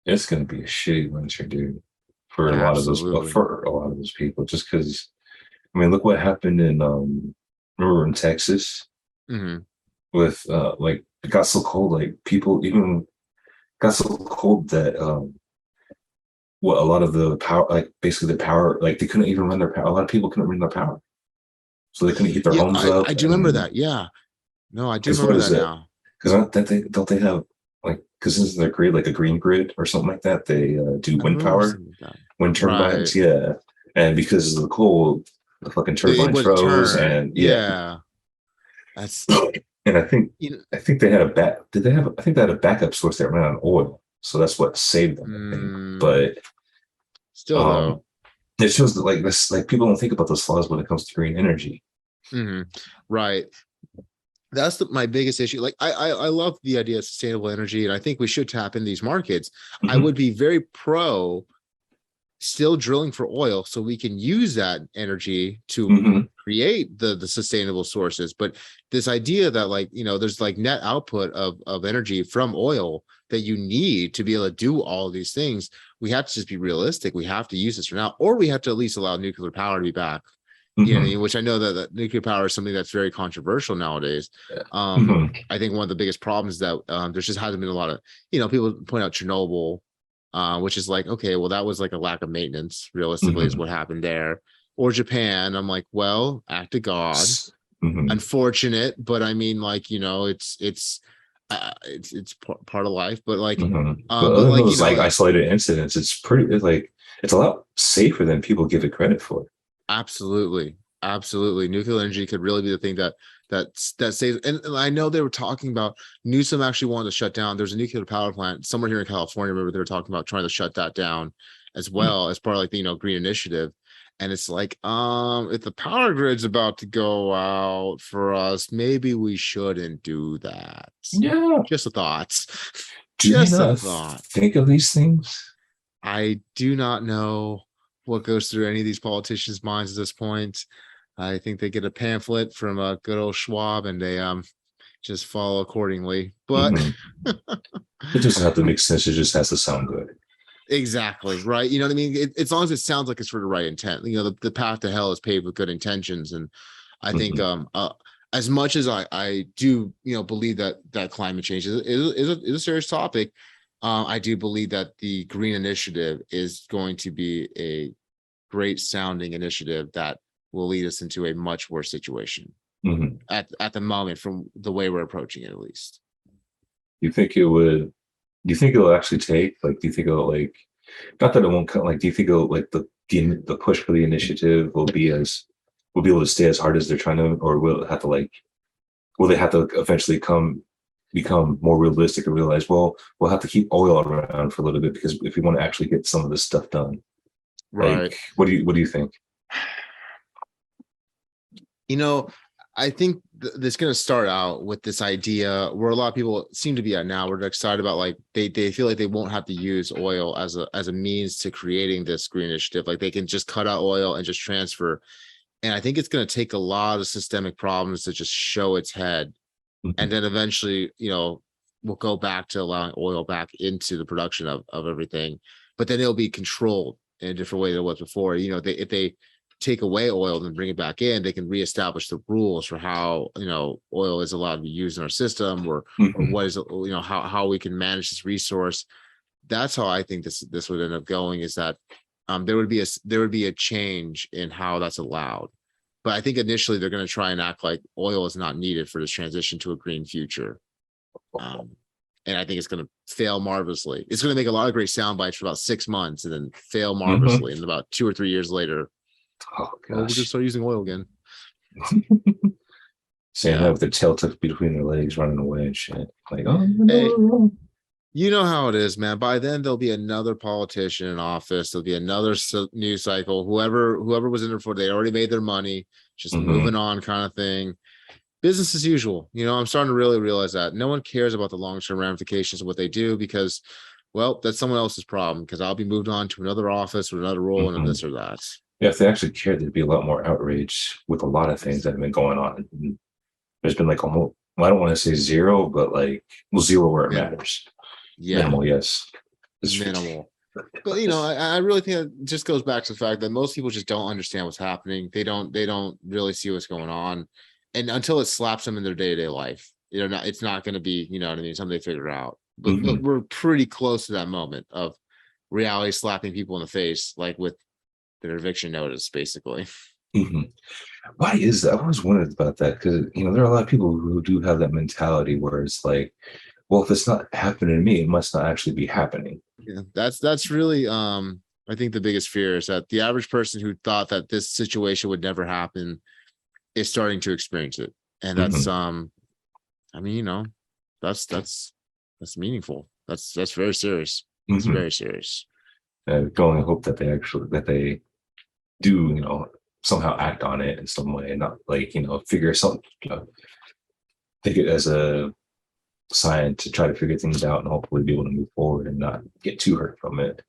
it's gonna be a shitty winter, dude, for a lot of those Absolutely. people. Just because, I mean, look what happened in remember in Texas Hmm. with like it got so cold, like people even got so cold that what a lot of the power, like basically the power, like they couldn't even run their power. A lot of people couldn't run their power, so they couldn't heat their Yeah, homes I up. do remember And that. Yeah. No, I do because what remember is that it? now. Because don't they have like because isn't there grid like a green grid or something like that? They do I wind remember power, something like that. wind Right. turbines, yeah. And because of the cold, the fucking It turbines wouldn't froze, turn. and yeah. Yeah. That's And I think you know, I think they had a back. Did they have? I think they had a backup source that ran on oil, so that's what saved them. I think, but still um, though. it shows that like this, like people don't think about those flaws when it comes to green energy. hmm Right. That's my biggest issue. Like I love the idea of sustainable energy, and I think we should tap in these markets. I Mm-hmm, would be very pro still drilling for oil so we can use that energy to mm-hmm, create the sustainable sources. But this idea that, like, there's like net output of energy from oil that you need to be able to do all of these things, we have to just be realistic. We have to use this for now, or we have to at least allow nuclear power to be back. You know what I mm-hmm, mean? Which I know that nuclear power is something that's very controversial nowadays. yeah. Mm-hmm, I think one of the biggest problems is that there just hasn't been a lot of, people point out Chernobyl, which is like, okay, well, that was like a lack of maintenance, realistically, is mm-hmm, what happened there. Or Japan. I'm like, well, act of God. mm-hmm. Unfortunate, but I mean, like, it's part of life. But like, Mm-hmm. But but other than like, those like isolated incidents, it's pretty. It's like it's a lot safer than people give it credit for. absolutely, absolutely. Nuclear energy could really be the thing that saves. And I know they were talking about Newsom actually wanted to shut down. There's a nuclear power plant somewhere here in California. Remember they were talking about trying to shut that down as well as part of like the green initiative. And it's like, if the power grid's about to go out for us, maybe we shouldn't do that. Yeah. Just a thought. Do they Just a not thought. think of these things? I do not know what goes through any of these politicians' minds at this point. I think they get a pamphlet from a good old Schwab and they just follow accordingly. But Mm-hmm. It doesn't have to make sense. It just has to sound good. exactly right. You know what I mean? As long as it sounds like it's for the right intent. The path to hell is paved with good intentions, and I think Mm-hmm. as much as I do believe that climate change is a serious topic, I do believe that the green initiative is going to be a great sounding initiative that will lead us into a much worse situation Mm-hmm. at the moment from the way we're approaching it, at least. You think it would? Do you think it'll actually take? Like, do you think it'll like? Not that it won't come. Like, do you think it'll like the push for the initiative will be able to stay as hard as they're trying to, or will it have to like? Will they have to eventually become more realistic and realize, well, we'll have to keep oil around for a little bit because if we want to actually get some of this stuff done, Right. like, what do you think? You know, I think this going to start out with this idea where a lot of people seem to be at now. We're excited about, like, they feel like they won't have to use oil as a means to creating this green initiative. Like they can just cut out oil and just transfer. And I think it's going to take a lot of systemic problems to just show its head. Mm-hmm. And then eventually, we'll go back to allowing oil back into the production of everything. But then it'll be controlled in a different way than it was before. If they take away oil and bring it back in, they can reestablish the rules for how oil is allowed to be used in our system, or Mm-hmm. what is how we can manage this resource. That's how I think this would end up going, is that there would be a change in how that's allowed. But I think initially they're going to try and act like oil is not needed for this transition to a green future. Um, and I think it's going to fail marvelously. It's going to make a lot of great sound bites for about 6 months and then fail Mm-hmm. marvelously. And about 2 or 3 years later, Oh oh, we're going to gosh. start using oil again. Saying that Yeah. with their tail tucked between their legs, running away and shit. Like, oh Hey, no. you know how it is, man. By then there'll be another politician in office. There'll be another news cycle. Whoever was in there before, they already made their money, just Mm-hmm. moving on kind of thing. Business as usual. I'm starting to really realize that no one cares about the long-term ramifications of what they do, because, well, that's someone else's problem, because I'll be moved on to another office or another role and Mm-hmm. this or that. Yeah, if they actually cared, there'd be a lot more outrage with a lot of things that have been going on. And there's been like almost, well, I don't want to say zero, but like, well, zero where it Minimal. matters. Yeah, Minimal, yes. It's minimal. But I really think it just goes back to the fact that most people just don't understand what's happening. They don't really see what's going on. And until it slaps them in their day-to-day life. Not, it's not going to be, you know what I mean, something they figure out. But Hmm. we're pretty close to that moment of reality slapping people in the face, like with their eviction notice, basically. Hmm. Why is that? I always wondered about that because there are a lot of people who do have that mentality where it's like, well, if it's not happening to me, it must not actually be happening. Yeah, that's really I think the biggest fear is that the average person who thought that this situation would never happen is starting to experience it. And that's Hmm. I mean, that's meaningful. That's very serious. It's Hmm. very serious. I can only hope that they do, somehow act on it in some way and not like, figure something, take it as a sign to try to figure things out and hopefully be able to move forward and not get too hurt from it.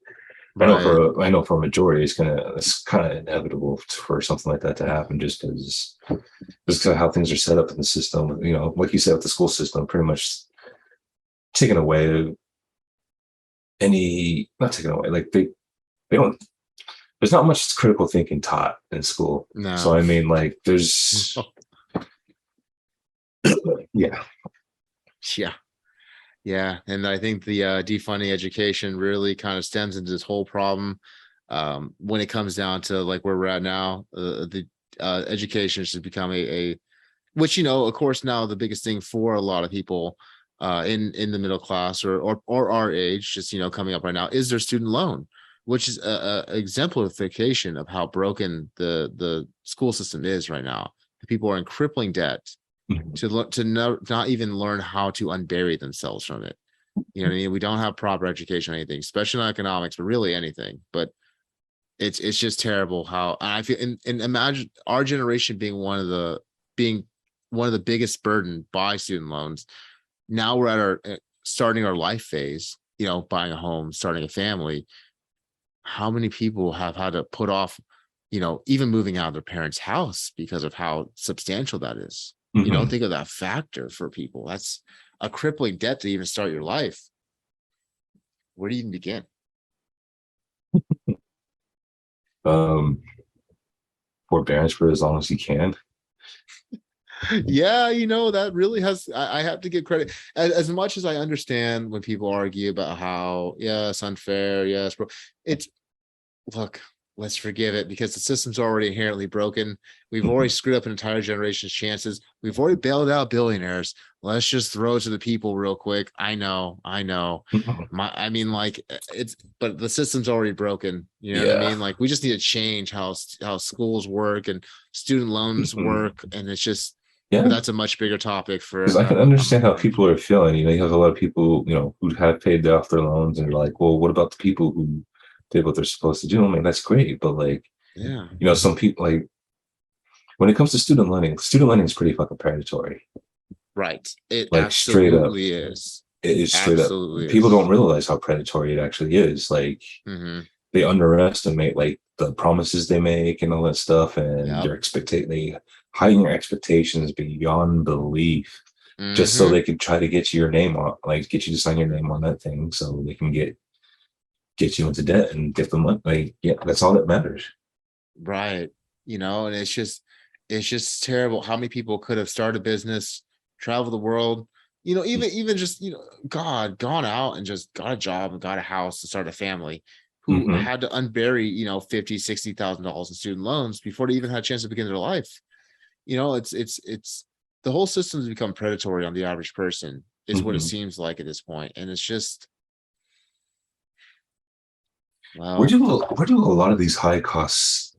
Right. I know for a majority, it's kind of inevitable for something like that to happen, just because of how things are set up in the system. Like you said, with the school system, pretty much taking away not taking away, like they don't. There's not much critical thinking taught in school. So No. I mean, like, there's yeah. Yeah. Yeah. And I think the defunding education really kind of stems into this whole problem. When it comes down to like where we're at now, the education should become a which, of course, now the biggest thing for a lot of people in the middle class or our age, just coming up right now, is their student loan, which is a exemplification of how broken the school system is right now. People are in crippling debt Mhm. not even learn how to unbury themselves from it. You know what I mean? We don't have proper education or anything, especially in economics, but really anything. But it's just terrible how I feel. And imagine our generation being one of the biggest burdened by student loans. Now we're at our starting our life phase. Buying a home, starting a family. How many people have had to put off, even moving out of their parents' house because of how substantial that is? Mhm. Think of that factor for people. That's a crippling debt to even start your life. Where do you even begin? Um, Forbearance for as long as you can. Yeah, that really I have to give credit. As much as I understand when people argue about how, yes, unfair, yes, bro. It's look, let's forgive it because the system's already inherently broken. We've already Mhm. screwed up an entire generation's chances. We've already bailed out billionaires. Let's just throw it to the people real quick. I know. Mhm. I mean, like but the system's already broken. You know what I Yeah. mean? Like we just need to change how schools work and student loans Mhm. work, and it's just. But Yeah. that's a much bigger topic for Because I can understand how people are feeling. You have a lot of people, who have paid off their loans and you're like, well, what about the people who did what they're supposed to do? I mean, that's great. But like, yeah, some people like when it comes to student lending is pretty fucking predatory. right. It Like straight up. absolutely is. It is straight up. Absolutely People don't is. realize how predatory it actually is. Like Hmm. they underestimate like the promises they make and all that stuff, and Yep. they heighten your expectations beyond belief, just so Hmm. they can try to get your name on, like get you to sign your name on that thing, so they can get you into debt and get the money. Like, yeah, that's all that matters. Right. And it's just terrible how many people could have started a business, traveled the world, even just, God, gone out and just got a job and got a house to start a family, who Hmm. had to unbury, 50, $60,000 in student loans before they even had a chance to begin their life. It's the whole system's become predatory on the average person, is what it Hmm. seems like at this point. And it's just, Where well, do a lot of these high costs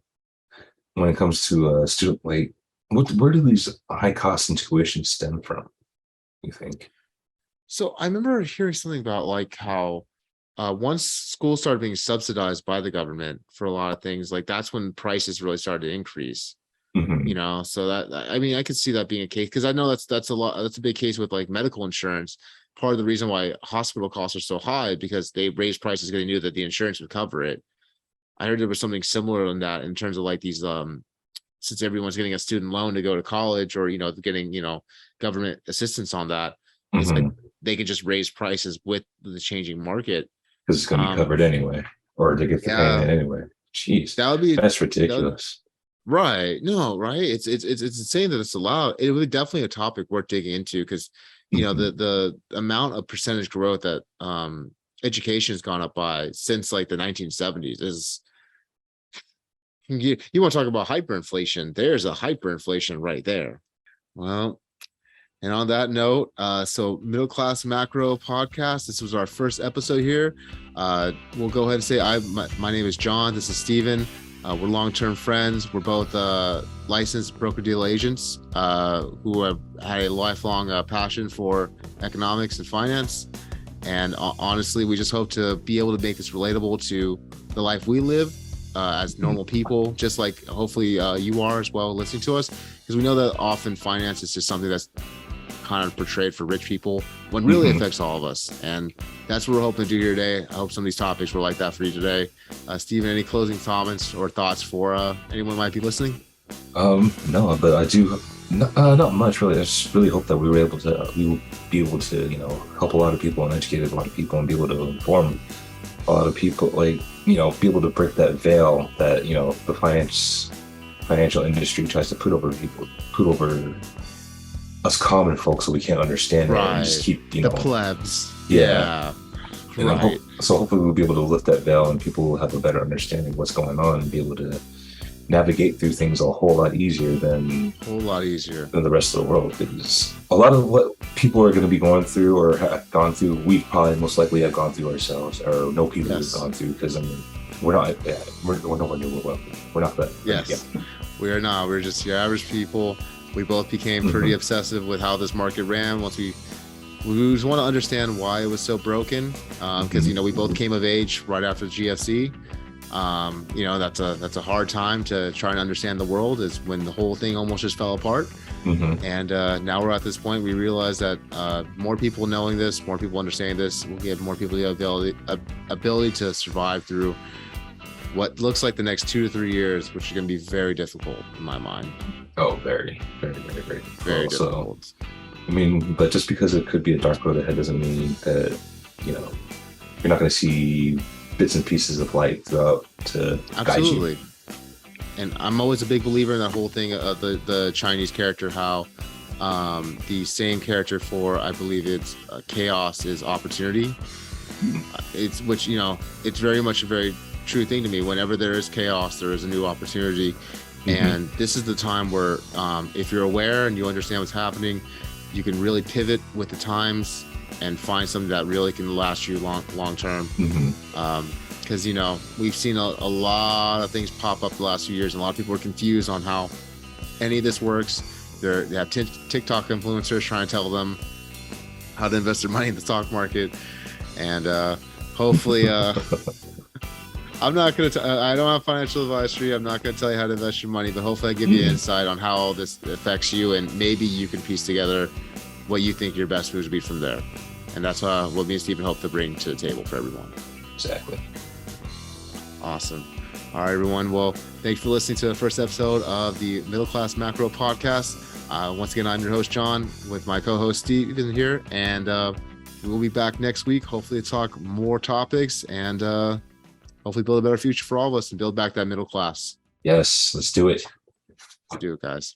when it comes to student like where do these high costs and tuition stem from? You think? so I remember hearing something about like how once schools started being subsidized by the government for a lot of things, like that's when prices really started to increase. Hmm. So I mean, I could see that being a case because I know that's a big case with like medical insurance. Part of the reason why hospital costs are so high because they raised prices because they knew that the insurance would cover it. I heard there was something similar in that in terms of like these since everyone's getting a student loan to go to college or getting government assistance on that, it's like Hmm. they could just raise prices with the changing market. Because it's going to be um covered anyway, or they get the paying yeah, it anyway. Jeez, that would be that's that would, ridiculous. Right. No, right. It's insane that it's allowed. It was definitely a topic worth digging into because Mhm. the amount of percentage growth that education has gone up by since like the 1970s is you want to talk about hyperinflation. There's a hyperinflation right there. Well, and on that note, so Middle Class Macro Podcast, this was our first episode here. We'll go ahead and say my name is John. This is Steven. We're long-term friends. We're both licensed broker-dealer agents who have had a lifelong passion for economics and finance. And honestly, we just hope to be able to make this relatable to the life we live as normal people, just like hopefully you are as well listening to us, because we know that often finance is just something that's kind of portrayed for rich people when really affects all of us. And that's what we're hoping to do here today. I hope some of these topics were like that for you today. Steven, any closing comments or thoughts for anyone who might be listening? No, but I do not much really. I just really hope that we will be able to, help a lot of people and educate a lot of people and be able to inform a lot of people, like, be able to break that veil that, the financial industry tries to put over us common folks so we can't understand it and just keep, the plebs. Yeah. And Right. so hopefully we'll be able to lift that veil and people will have a better understanding of what's going on and be able to navigate through things a whole lot easier than the rest of the world, because a lot of what people are going to be going through or have gone through, we probably most likely have gone through ourselves or know people who've gone through, because we're nowhere near where we're not that. Yes, we are not. We're just your average people. We both became pretty obsessive with how this market ran once we just want to understand why it was so broken, because we both came of age right after the GFC. That's a hard time to try and understand the world, is when the whole thing almost just fell apart. And now we're at this point. We realize that more people knowing this, more people understanding this, will give more people the ability to survive through what looks like the next 2 to 3 years, which are going to be very difficult in my mind. Oh, very, very, very, very, very difficult. So, but just because it could be a dark road ahead doesn't mean that you're not going to see bits and pieces of light throughout to absolutely guide you. And I'm always a big believer in that whole thing of the Chinese character, how the same character for, I believe it's chaos is opportunity. It's very much a very true thing to me. Whenever there is chaos, there is a new opportunity. And this is the time where if you're aware and you understand what's happening, you can really pivot with the times and find something that really can last you long term. Because we've seen a lot of things pop up the last few years, and a lot of people are confused on how any of this works. They have TikTok influencers trying to tell them how to invest their money in the stock market, and hopefully I'm not going to I don't have financial advisory. I'm not going to tell you how to invest your money, but hopefully I give you insight on how all this affects you, and maybe you can piece together what you think your best moves would be from there. And that's what me and Steven hope to bring to the table for everyone. Exactly. Awesome. All right, everyone. Well, thanks for listening to the first episode of the Middle Class Macro Podcast. Once again, I'm your host, John, with my co-host, Steven here. And we'll be back next week, hopefully to talk more topics and hopefully build a better future for all of us and build back that middle class. Yes, let's do it. Let's do it, guys.